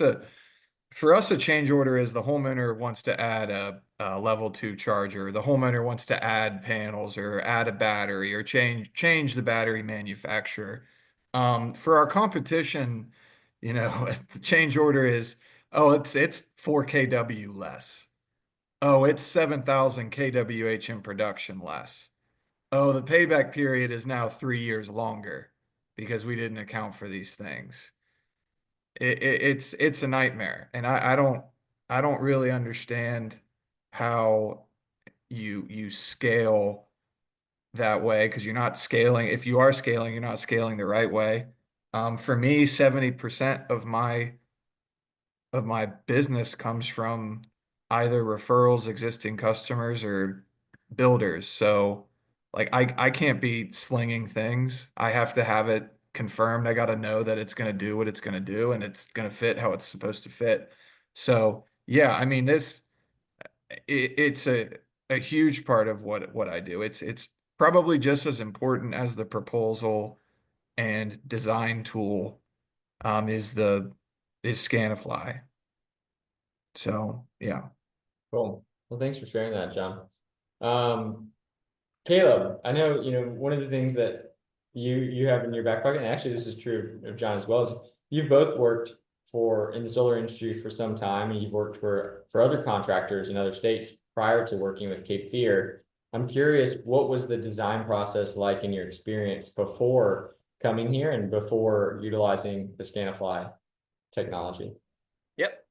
for us, a change order is the homeowner wants to add a level 2 charger, the homeowner wants to add panels or add a battery or change the battery manufacturer. For our competition, the change order is, oh, it's 4 kW less. Oh, it's 7,000 kWh in production less. Oh, the payback period is now 3 years longer because we didn't account for these things. It's a nightmare, and I don't really understand how you scale that way, because you're not scaling. If you are scaling, you're not scaling the right way. For me, 70% of my business comes from either referrals, existing customers, or builders. So like I can't be slinging things. I have to have it confirmed. I got to know that it's going to do what it's going to do and it's going to fit how it's supposed to fit. So yeah, I mean, it's a huge part of what I do. It's probably just as important as the proposal and design tool is Scanifly. So yeah. Cool. Well, thanks for sharing that, John. Caleb, I know, one of the things that you have in your back pocket, and actually this is true of John as well, is you've both worked in the solar industry for some time, and you've worked for other contractors in other states prior to working with Cape Fear. I'm curious, what was the design process like in your experience before coming here and before utilizing the Scanifly technology? Yep.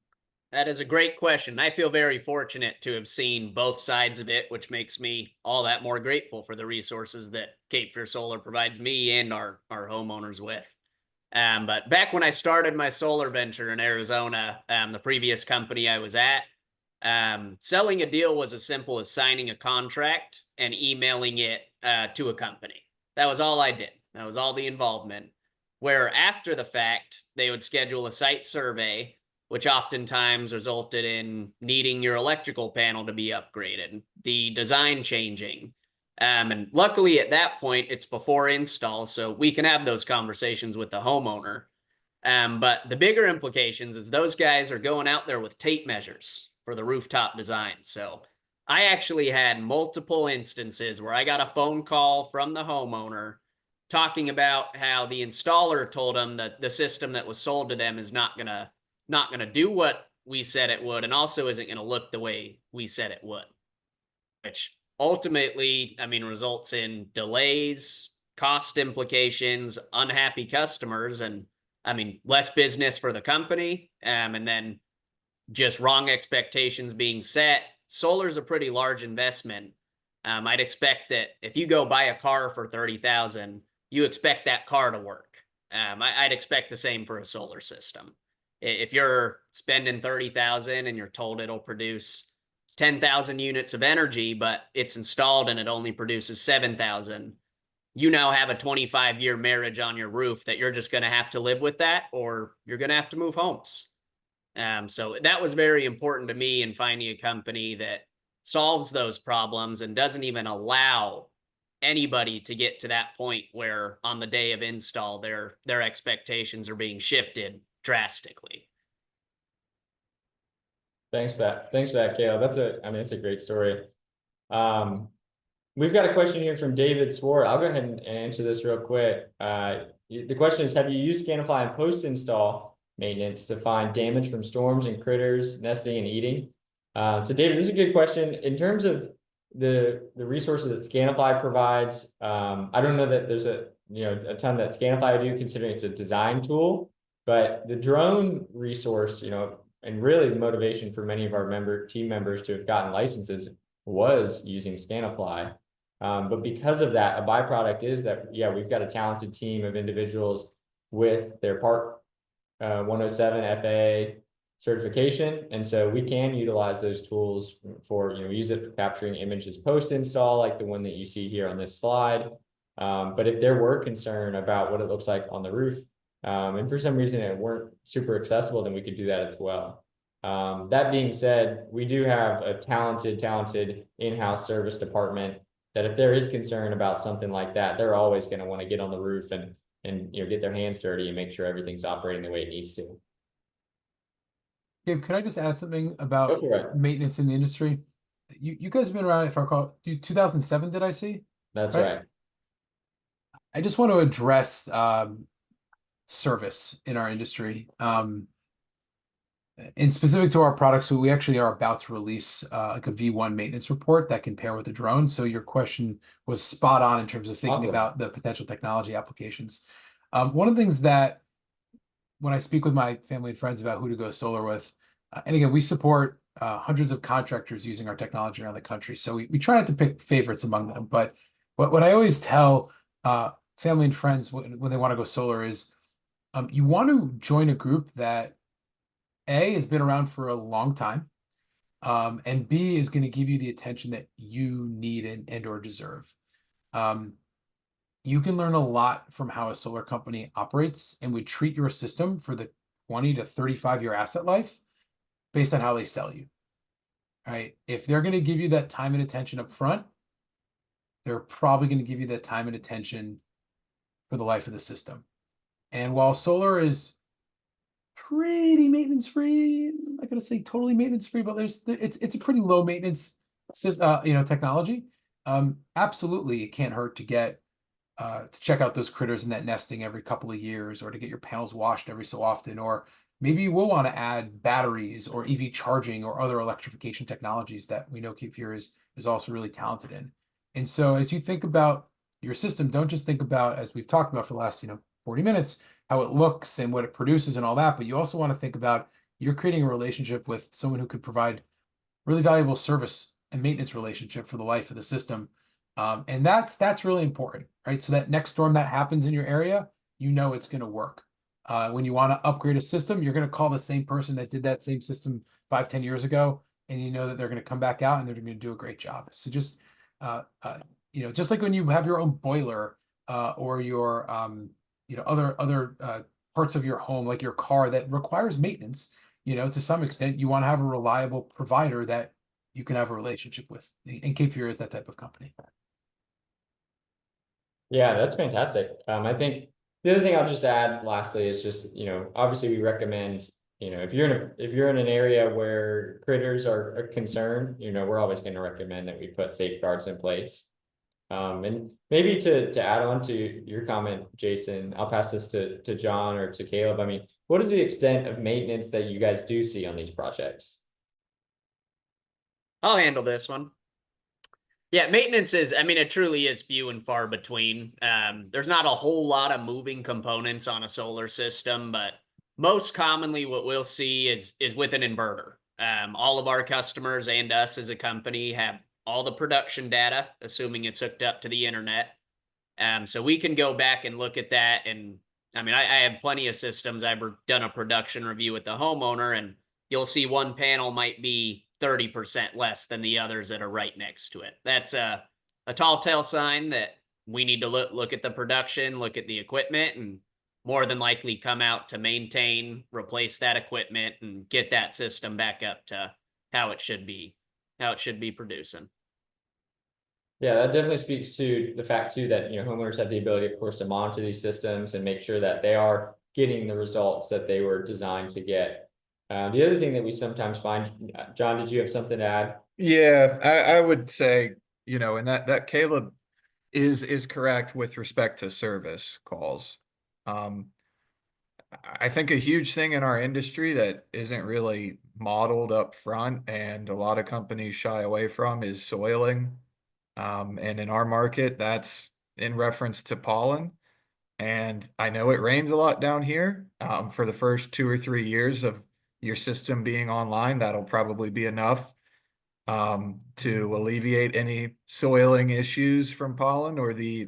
That is a great question. I feel very fortunate to have seen both sides of it, which makes me all that more grateful for the resources that Cape Fear Solar provides me and our homeowners with. But back when I started my solar venture in Arizona, the previous company I was at, selling a deal was as simple as signing a contract and emailing it to a company. That was all I did. That was all the involvement. Where after the fact, they would schedule a site survey, which oftentimes resulted in needing your electrical panel to be upgraded, the design changing. And luckily at that point, it's before install, so we can have those conversations with the homeowner. But the bigger implications is those guys are going out there with tape measures for the rooftop design. So I actually had multiple instances where I got a phone call from the homeowner talking about how the installer told them that the system that was sold to them is not gonna do what we said it would, and also isn't gonna look the way we said it would, which ultimately, I mean, results in delays, cost implications, unhappy customers, and I mean, less business for the company, and then just wrong expectations being set. Solar's a pretty large investment. I'd expect that if you go buy a car for $30,000, you expect that car to work. I'd expect the same for a solar system. If you're spending $30,000 and you're told it'll produce 10,000 units of energy, but it's installed and it only produces 7,000, you now have a 25-year marriage on your roof that you're just going to have to live with that, or you're going to have to move homes. So that was very important to me in finding a company that solves those problems and doesn't even allow anybody to get to that point where on the day of install, their expectations are being shifted drastically. Thanks for that, Caleb. It's a great story. We've got a question here from David Swart. I'll go ahead and answer this real quick. The question is, have you used Scanifly in post-install maintenance to find damage from storms and critters nesting and eating? So David, this is a good question. In terms of the resources that Scanifly provides, I don't know that there's a ton that Scanifly would do, considering it's a design tool, but the drone resource, and really the motivation for many of our team members to have gotten licenses was using Scanifly. But because of that, a byproduct is that, we've got a talented team of individuals with their Part 107 FAA certification. And so we can utilize those tools for, we use it for capturing images post-install, like the one that you see here on this slide. But if there were concern about what it looks like on the roof, and for some reason it weren't super accessible, then we could do that as well. That being said, we do have a talented in-house service department that if there is concern about something like that, they're always going to want to get on the roof and get their hands dirty and make sure everything's operating the way it needs to. Gabe, can I just add something about maintenance in the industry? You guys have been around, if I recall, 2007, did I see? That's right. I just want to address service in our industry. And specific to our products, so we actually are about to release like a V1 maintenance report that can pair with a drone. So your question was spot on in terms of thinking about the potential technology applications. One of the things that when I speak with my family and friends about who to go solar with, and again, we support hundreds of contractors using our technology around the country. So we try not to pick favorites among them. But what I always tell family and friends when they want to go solar is you want to join a group that A, has been around for a long time, and B, is going to give you the attention that you need and or deserve. You can learn a lot from how a solar company operates and would treat your system for the 20 to 35-year asset life. based on how they sell you. Right? If they're going to give you that time and attention up front, they're probably going to give you that time and attention for the life of the system. And while solar is pretty maintenance free, I'm not going to say totally maintenance free, but it's a pretty low maintenance technology. Absolutely, it can't hurt to get to check out those critters in that nesting every couple of years, or to get your panels washed every so often, or maybe you will want to add batteries or EV charging or other electrification technologies that we know Cape Fear is also really talented in. And so as you think about your system, don't just think about, as we've talked about for the last 40 minutes, how it looks and what it produces and all that, but you also want to think about you're creating a relationship with someone who could provide really valuable service and maintenance relationship for the life of the system. And that's really important, right? So that next storm that happens in your area, it's going to work. When you want to upgrade a system, you're going to call the same person that did that same system 5-10 years ago, and you know that they're going to come back out and they're going to do a great job. So just just like when you have your own boiler or your other parts of your home, like your car, that requires maintenance, to some extent, you want to have a reliable provider that you can have a relationship with. And Cape Fear is that type of company. Yeah, that's fantastic. I think the other thing I'll just add lastly is just, obviously we recommend, if you're in an area where critters are a concern, we're always going to recommend that we put safeguards in place. And maybe to add on to your comment, Jason, I'll pass this to John or to Caleb. I mean, what is the extent of maintenance that you guys do see on these projects? I'll handle this one. Yeah, maintenance it truly is few and far between. There's not a whole lot of moving components on a solar system, but most commonly what we'll see is with an inverter. All of our customers and us as a company have all the production data, assuming it's hooked up to the internet. So we can go back and look at that. And I have plenty of systems. I've done a production review with the homeowner, and you'll see one panel might be 30% less than the others that are right next to it. That's a tall tale sign that we need to look at the production, look at the equipment, and more than likely come out to maintain, replace that equipment, and get that system back up to how it should be producing. Yeah, that definitely speaks to the fact too that homeowners have the ability, of course, to monitor these systems and make sure that they are getting the results that they were designed to get. The other thing that we sometimes find, John, did you have something to add? Yeah, I would say, and that Caleb is correct with respect to service calls. I think a huge thing in our industry that isn't really modeled up front and a lot of companies shy away from is soiling. And in our market, that's in reference to pollen. And I know it rains a lot down here. For the first 2 or 3 years of your system being online, that'll probably be enough to alleviate any soiling issues from pollen or the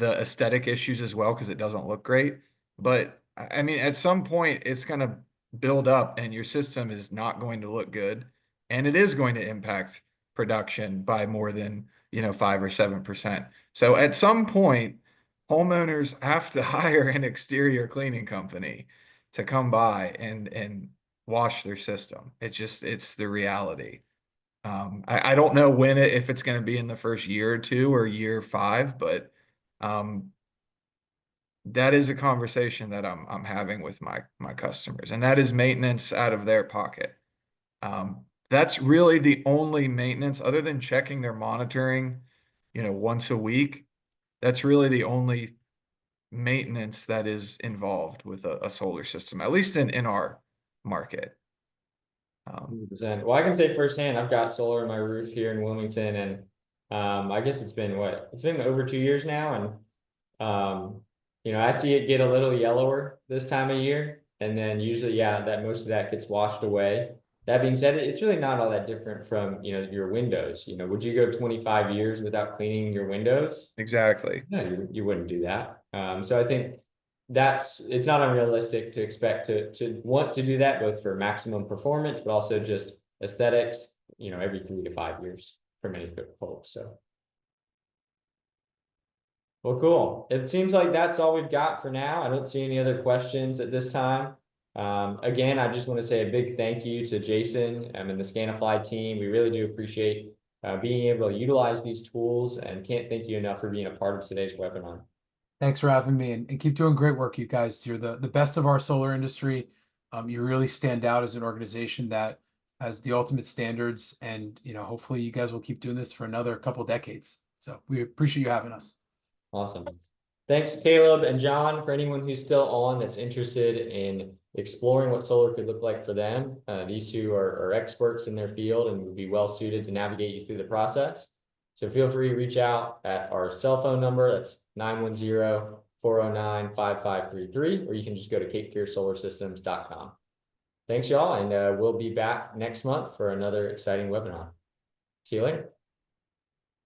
aesthetic issues as well, because it doesn't look great. But at some point it's going to build up and your system is not going to look good, and it is going to impact production by more than 5 or 7%. So at some point, homeowners have to hire an exterior cleaning company to come by and wash their system. It's the reality. I don't know if it's going to be in the first year or 2 or year 5, but that is a conversation that I'm having with my customers, and that is maintenance out of their pocket. That's really the only maintenance other than checking their monitoring, once a week. That's really the only maintenance that is involved with a solar system, at least in our market. 100%. Well, I can say firsthand, I've got solar in my roof here in Wilmington, and I guess it's been over 2 years now, and I see it get a little yellower this time of year, and then usually, that most of that gets washed away. That being said, it's really not all that different from your windows. Would you go 25 years without cleaning your windows? Exactly. No, you wouldn't do that. So I think it's not unrealistic to expect to want to do that, both for maximum performance, but also just aesthetics, every 3 to 5 years for many folks. So, well, cool. It seems like that's all we've got for now. I don't see any other questions at this time. Again, I just want to say a big thank you to Jason and the Scanifly team. We really do appreciate being able to utilize these tools, and can't thank you enough for being a part of today's webinar. Thanks for having me, and keep doing great work, you guys. You're the best of our solar industry. You really stand out as an organization that has the ultimate standards, and hopefully you guys will keep doing this for another couple decades. So we appreciate you having us. Awesome. Thanks, Caleb and John. For anyone who's still on that's interested in exploring what solar could look like for them, these two are experts in their field and would be well suited to navigate you through the process. So feel free to reach out at our cell phone number. That's 910-409-5533, or you can just go to capefearsolarsystems.com. Thanks, y'all, and we'll be back next month for another exciting webinar. See you later.